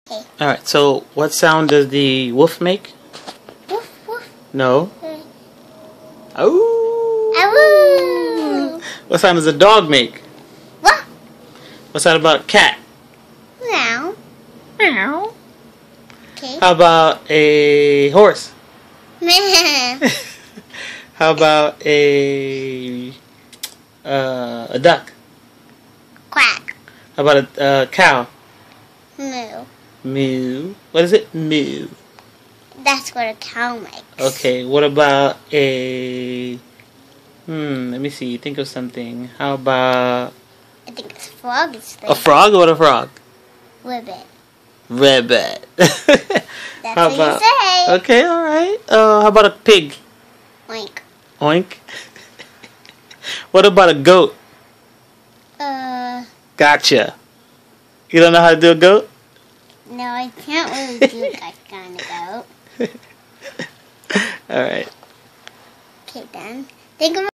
Okay. Alright, so what sound does the wolf make? Woof, woof. No. Ooh. Awoo. What sound does a dog make? What? What sound about a cat? Meow. Meow. Okay. How about a horse? Meow. How about a duck? Quack. How about a cow? Moo. Moo. What is it? Moo. That's what a cow makes. Okay, what about a... let me see. Think of something. How about... I think it's frog. A frog? What a frog? Ribbit. Ribbit. That's How what about... you say. Okay, alright. How about a pig? Oink. Oink. What about a goat? Gotcha. You don't know how to do a goat? No, I can't really do that kind of goat. Alright. Okay, then. Think of